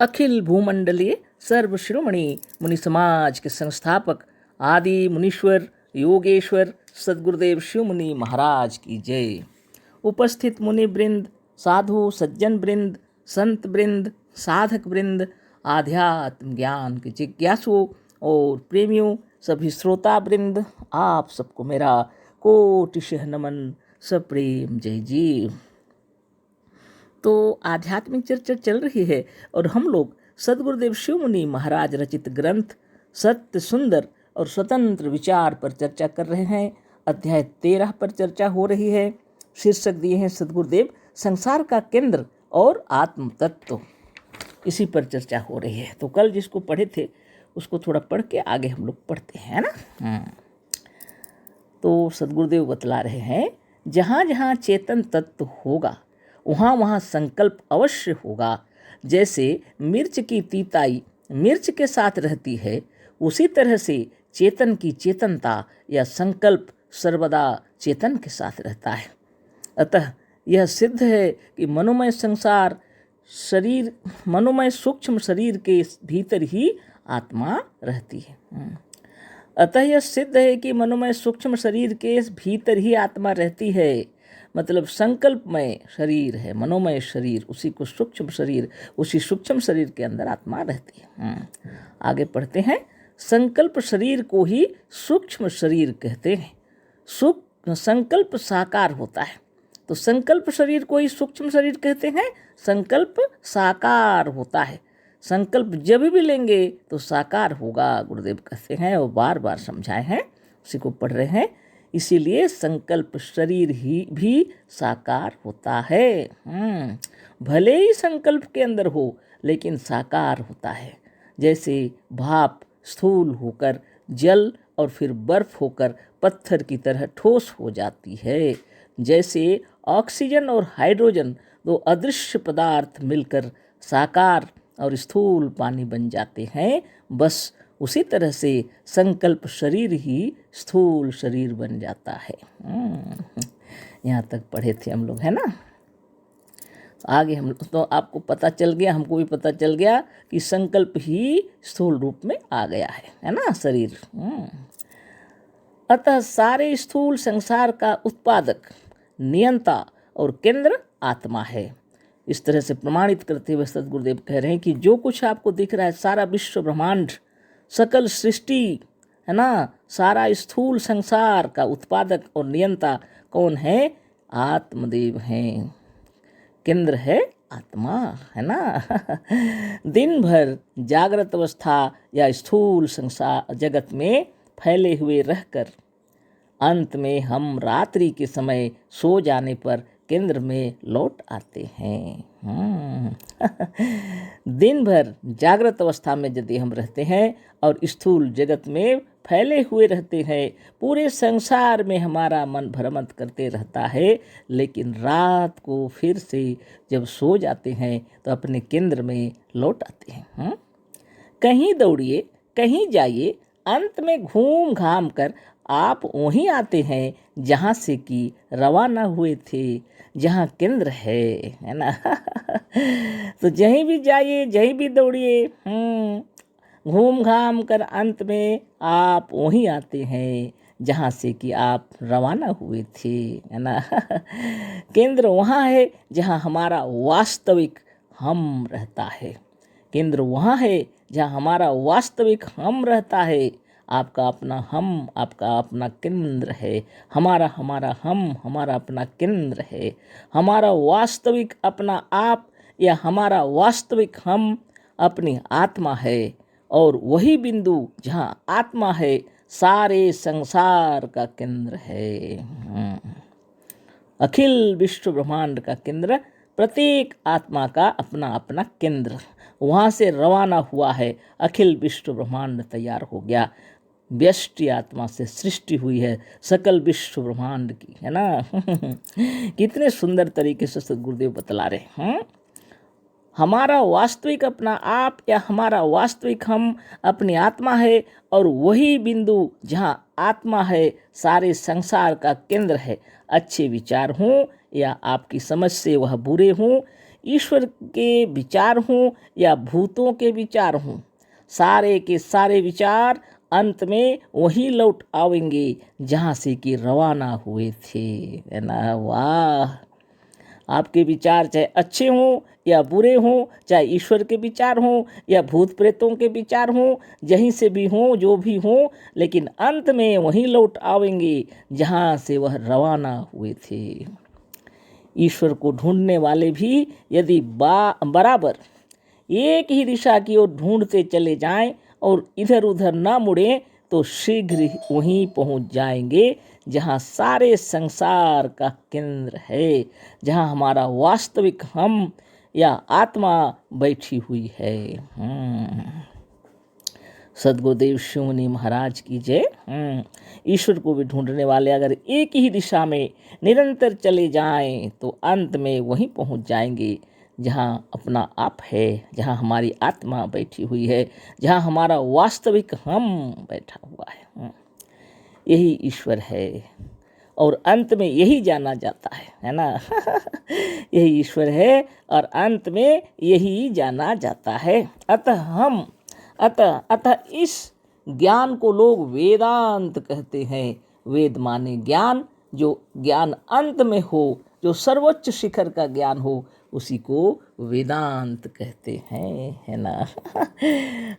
अखिल भूमंडलीय सर्वशिरोमणि मुनि समाज के संस्थापक आदि मुनीश्वर योगेश्वर सद्गुरुदेव शिव मुनि महाराज की जय। उपस्थित मुनि वृंद, साधु सज्जन वृंद, संत वृंद, साधक वृंद, आध्यात्म ज्ञान के जिज्ञासुओं और प्रेमियों, सभी श्रोता वृंद, आप सबको मेरा कोटिशः नमन, सप्रेम जय जी। तो आध्यात्मिक चर्चा चल रही है और हम लोग सद्गुरुदेव शिव मुनि महाराज रचित ग्रंथ सत्य सुंदर और स्वतंत्र विचार पर चर्चा कर रहे हैं। अध्याय 13 पर चर्चा हो रही है। शीर्षक दिए हैं सद्गुरुदेव संसार का केंद्र और आत्म तत्व। इसी पर चर्चा हो रही है। तो कल जिसको पढ़े थे उसको थोड़ा पढ़ के आगे हम लोग पढ़ते हैं ना। तो सद्गुरुदेव बतला रहे हैं, जहाँ जहाँ चेतन तत्व होगा वहाँ वहाँ संकल्प अवश्य होगा। जैसे मिर्च की तीताई मिर्च के साथ रहती है, उसी तरह से चेतन की चेतनता या संकल्प सर्वदा चेतन के साथ रहता है। अतः यह सिद्ध है कि मनोमय संसार शरीर, मनोमय सूक्ष्म शरीर के भीतर ही आत्मा रहती है। अतः यह सिद्ध है कि मनोमय सूक्ष्म शरीर के भीतर ही आत्मा रहती है। मतलब संकल्पमय शरीर है मनोमय शरीर, उसी को सूक्ष्म शरीर, उसी सूक्ष्म शरीर के अंदर आत्मा रहती है। आगे पढ़ते हैं। संकल्प शरीर को ही सूक्ष्म शरीर कहते हैं। संकल्प साकार होता है तो संकल्प शरीर को ही सूक्ष्म शरीर कहते हैं। संकल्प साकार होता है। संकल्प जब भी लेंगे तो साकार होगा, गुरुदेव कहते हैं और बार बार समझाए हैं, उसी को पढ़ रहे हैं। इसीलिए संकल्प शरीर ही भी साकार होता है। भले ही संकल्प के अंदर हो लेकिन साकार होता है। जैसे भाप स्थूल होकर जल और फिर बर्फ होकर पत्थर की तरह ठोस हो जाती है। जैसे ऑक्सीजन और हाइड्रोजन दो अदृश्य पदार्थ मिलकर साकार और स्थूल पानी बन जाते हैं, बस उसी तरह से संकल्प शरीर ही स्थूल शरीर बन जाता है। यहाँ तक पढ़े थे हम लोग, है ना। आगे हम तो आपको पता चल गया, हमको भी पता चल गया कि संकल्प ही स्थूल रूप में आ गया है ना शरीर। अतः सारे स्थूल संसार का उत्पादक, नियंता और केंद्र आत्मा है। इस तरह से प्रमाणित करते हुए सद्गुरुदेव कह रहे हैं कि जो कुछ आपको दिख रहा है, सारा विश्व ब्रह्मांड, सकल सृष्टि, है ना, सारा स्थूल संसार का उत्पादक और नियंता कौन है? आत्मदेव हैं। केंद्र है आत्मा, है ना। दिन भर जागृत अवस्था या स्थूल संसार जगत में फैले हुए रहकर अंत में हम रात्रि के समय सो जाने पर केंद्र में लौट आते हैं। दिन भर जागृत अवस्था में यदि हम रहते हैं और स्थूल जगत में फैले हुए रहते हैं, पूरे संसार में हमारा मन भ्रमण करते रहता है, लेकिन रात को फिर से जब सो जाते हैं तो अपने केंद्र में लौट आते हैं। कहीं दौड़िए कहीं जाइए, अंत में घूम घाम कर आप वहीं आते हैं जहाँ से कि रवाना हुए थे, जहाँ केंद्र है ना। तो जहीं भी जाइए, जहीं भी दौड़िए, घूम घाम कर अंत में आप वहीं आते हैं जहाँ से कि आप रवाना हुए थे, है ना। केंद्र वहाँ है जहाँ हमारा वास्तविक हम रहता है। केंद्र वहाँ है जहाँ हमारा वास्तविक हम रहता है। आपका अपना हम, आपका अपना केंद्र है। हमारा हम, हमारा अपना केंद्र है। हमारा वास्तविक अपना आप या हमारा वास्तविक हम अपनी आत्मा है। और वही बिंदु जहाँ आत्मा है, सारे संसार का केंद्र है। अखिल विश्व ब्रह्मांड का केंद्र, प्रत्येक आत्मा का अपना अपना केंद्र, वहाँ से रवाना हुआ है। अखिल विश्व ब्रह्मांड तैयार हो गया। व्यष्टि आत्मा से सृष्टि हुई है सकल विश्व ब्रह्मांड की, है ना। कितने सुंदर तरीके से सद्गुरुदेव बतला रहे हैं। हमारा वास्तविक अपना आप या हमारा वास्तविक हम अपनी आत्मा है, और वही बिंदु जहाँ आत्मा है सारे संसार का केंद्र है। अच्छे विचार हों या आपकी समझ से वह बुरे हों, ईश्वर के विचार हों या भूतों के विचार हों, सारे के सारे विचार अंत में वही लौट आवेंगे जहाँ से कि रवाना हुए थे, है ना। वाह! आपके विचार चाहे अच्छे हों या बुरे हों, चाहे ईश्वर के विचार हों या भूत प्रेतों के विचार हों, जहीं से भी हों, जो भी हों, लेकिन अंत में वहीं लौट आवेंगे जहाँ से वह रवाना हुए थे। ईश्वर को ढूंढने वाले भी यदि बराबर एक ही दिशा की ओर ढूंढते चले जाएं और इधर उधर ना मुड़ें तो शीघ्र ही वहीं पहुंच जाएंगे जहां सारे संसार का केंद्र है, जहां हमारा वास्तविक हम या आत्मा बैठी हुई है। सद्गुरुदेव शिव मुनि महाराज की जय। ईश्वर को भी ढूंढने वाले अगर एक ही दिशा में निरंतर चले जाएं तो अंत में वहीं पहुंच जाएंगे जहां अपना आप है, जहां हमारी आत्मा बैठी हुई है, जहां हमारा वास्तविक हम बैठा हुआ है। यही ईश्वर है और अंत में यही जाना जाता है ना। यही ईश्वर है और अंत में यही जाना जाता है। अतः इस ज्ञान को लोग वेदांत कहते हैं। वेद माने ज्ञान, जो ज्ञान अंत में हो, जो सर्वोच्च शिखर का ज्ञान हो, उसी को वेदांत कहते हैं, है ना।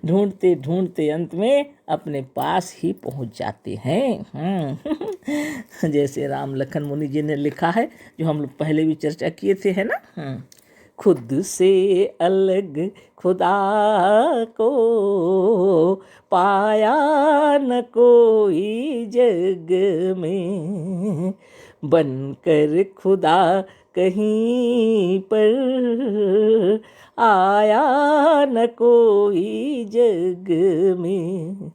ढूंढते ढूंढते अंत में अपने पास ही पहुंच जाते हैं। जैसे राम लखन मुनि जी ने लिखा है, जो हम लोग पहले भी चर्चा किए थे, है ना। खुद से अलग खुदा को पाया न कोई जग में, बनकर खुदा कहीं पर आया न कोई जग में।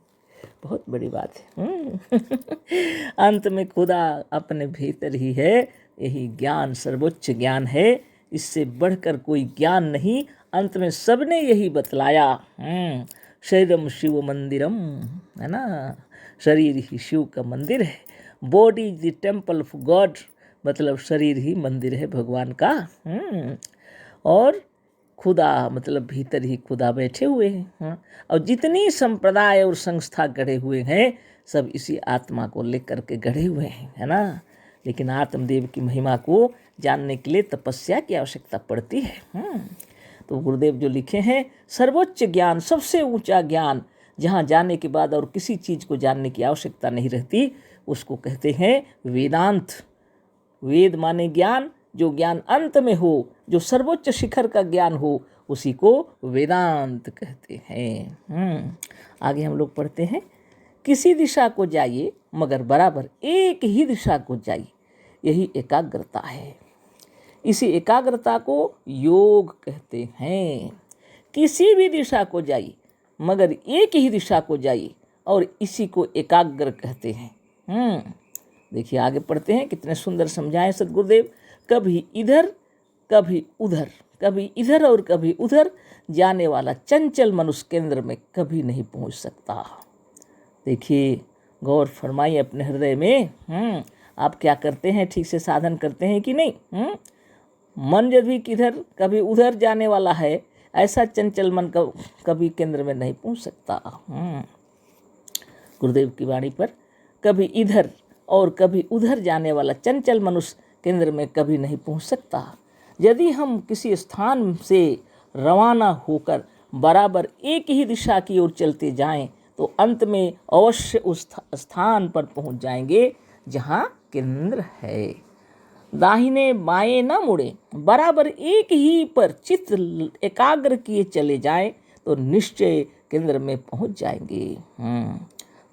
बहुत बड़ी बात है। अंत में खुदा अपने भीतर ही है। यही ज्ञान सर्वोच्च ज्ञान है, इससे बढ़कर कोई ज्ञान नहीं। अंत में सबने यही बतलाया। शरीरम शिव मंदिरम, है ना। शरीर ही शिव का मंदिर है। Body is the temple of God, मतलब शरीर ही मंदिर है भगवान का। और खुदा मतलब भीतर ही खुदा बैठे हुए हैं। और जितनी संप्रदाय और संस्था गढ़े हुए हैं, सब इसी आत्मा को लेकर के गढ़े हुए हैं, है ना। लेकिन आत्मदेव की महिमा को जानने के लिए तपस्या की आवश्यकता पड़ती है। तो गुरुदेव जो लिखे हैं, सर्वोच्च ज्ञान, सबसे ऊंचा ज्ञान, जहाँ जाने के बाद और किसी चीज़ को जानने की आवश्यकता नहीं रहती, उसको कहते हैं वेदांत। वेद माने ज्ञान, जो ज्ञान अंत में हो, जो सर्वोच्च शिखर का ज्ञान हो, उसी को वेदांत कहते हैं। आगे हम लोग पढ़ते हैं, किसी दिशा को जाइए मगर बराबर एक ही दिशा को जाइए, यही एकाग्रता है। इसी एकाग्रता को योग कहते हैं। किसी भी दिशा को जाइए मगर एक ही दिशा को जाइए, और इसी को एकाग्र कहते हैं। देखिए आगे पढ़ते हैं, कितने सुंदर समझाएं सद्गुरुदेव। कभी इधर कभी उधर, कभी इधर और कभी उधर जाने वाला चंचल मनुष्य केंद्र में कभी नहीं पहुंच सकता। देखिए गौर फरमाइए अपने हृदय में। आप क्या करते हैं, ठीक से साधन करते हैं कि नहीं। मन यदि किधर कभी उधर जाने वाला है, ऐसा चंचल मन कभी केंद्र में नहीं पहुंच सकता। गुरुदेव की वाणी पर, कभी इधर और कभी उधर जाने वाला चंचल मनुष्य केंद्र में कभी नहीं पहुंच सकता। यदि हम किसी स्थान से रवाना होकर बराबर एक ही दिशा की ओर चलते जाएं, तो अंत में अवश्य उस स्थान पर पहुंच जाएंगे जहां केंद्र है। दाहिने बाएं न मुड़े, बराबर एक ही पर चित्त एकाग्र किए चले जाएं तो निश्चय केंद्र में पहुंच जाएंगे।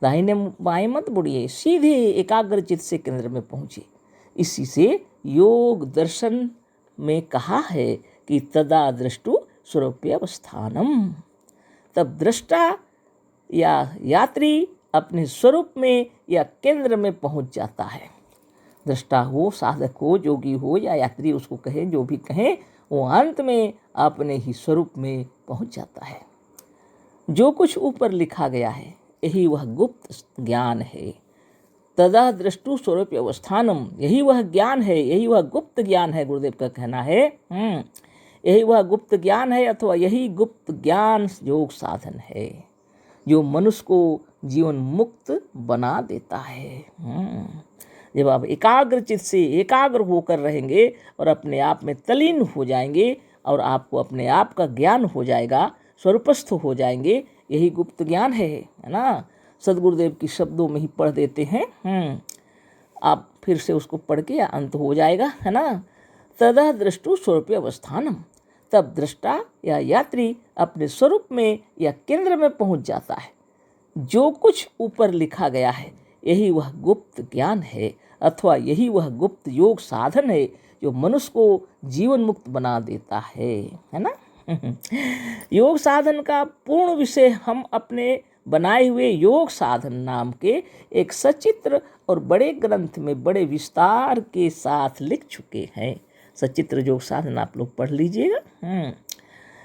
दाहिने बाएं मत मुड़िए, सीधे एकाग्र चित्त से केंद्र में पहुंचे। इसी से योग दर्शन में कहा है कि तदा दृष्टु स्वरूप्यवस्थानम। तब दृष्टा या यात्री अपने स्वरूप में या केंद्र में पहुंच जाता है। दृष्टा हो, साधक हो, जोगी हो या यात्री, उसको कहे जो भी कहें, वो अंत में अपने ही स्वरूप में पहुंच जाता है। जो कुछ ऊपर लिखा गया है, यही वह गुप्त ज्ञान है। तदा दृष्टु स्वरूप अवस्थानम, यही वह ज्ञान है, यही वह गुप्त ज्ञान है। गुरुदेव का कहना है यही वह गुप्त ज्ञान है अथवा यही गुप्त ज्ञान योग साधन है जो मनुष्य को जीवन मुक्त बना देता है। जब आप एकाग्र चित्त से एकाग्र होकर रहेंगे और अपने आप में तलीन हो जाएंगे और आपको अपने आप का ज्ञान हो जाएगा, स्वरूपस्थ हो जाएंगे, यही गुप्त ज्ञान है ना। सदगुरुदेव की शब्दों में ही पढ़ देते हैं, आप फिर से उसको पढ़ के अंत हो जाएगा, है ना। तदा दृष्टु स्वरूप अवस्थानम, तब दृष्टा या यात्री अपने स्वरूप में या केंद्र में पहुंच जाता है। जो कुछ ऊपर लिखा गया है यही वह गुप्त ज्ञान है अथवा यही वह गुप्त योग साधन है जो मनुष्य को जीवन मुक्त बना देता है ना। योग साधन का पूर्ण विषय हम अपने बनाए हुए योग साधन नाम के एक सचित्र और बड़े ग्रंथ में बड़े विस्तार के साथ लिख चुके हैं। सचित्र योग साधन आप लोग पढ़ लीजिएगा।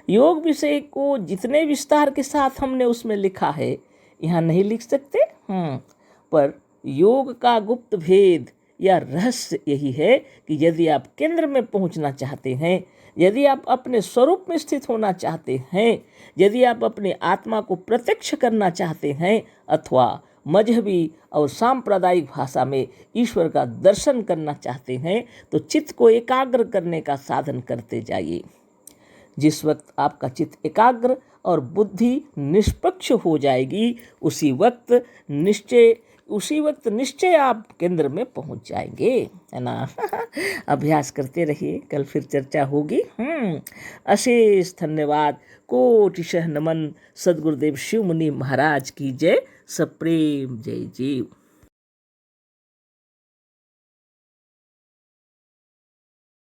योग विषय को जितने विस्तार के साथ हमने उसमें लिखा है यहाँ नहीं लिख सकते, पर योग का गुप्त भेद या रहस्य यही है कि यदि आप केंद्र में पहुंचना चाहते हैं, यदि आप अपने स्वरूप में स्थित होना चाहते हैं, यदि आप अपने आत्मा को प्रत्यक्ष करना चाहते हैं अथवा मजहबी और सांप्रदायिक भाषा में ईश्वर का दर्शन करना चाहते हैं, तो चित्त को एकाग्र करने का साधन करते जाइए। जिस वक्त आपका चित्त एकाग्र और बुद्धि निष्पक्ष हो जाएगी उसी वक्त निश्चय आप केंद्र में पहुंच जाएंगे, है ना। अभ्यास करते रहिए, कल फिर चर्चा होगी। अशेष धन्यवाद, कोटिशः नमन। सद्गुरुदेव शिव मुनि महाराज की जय। सप्रेम जय जीव।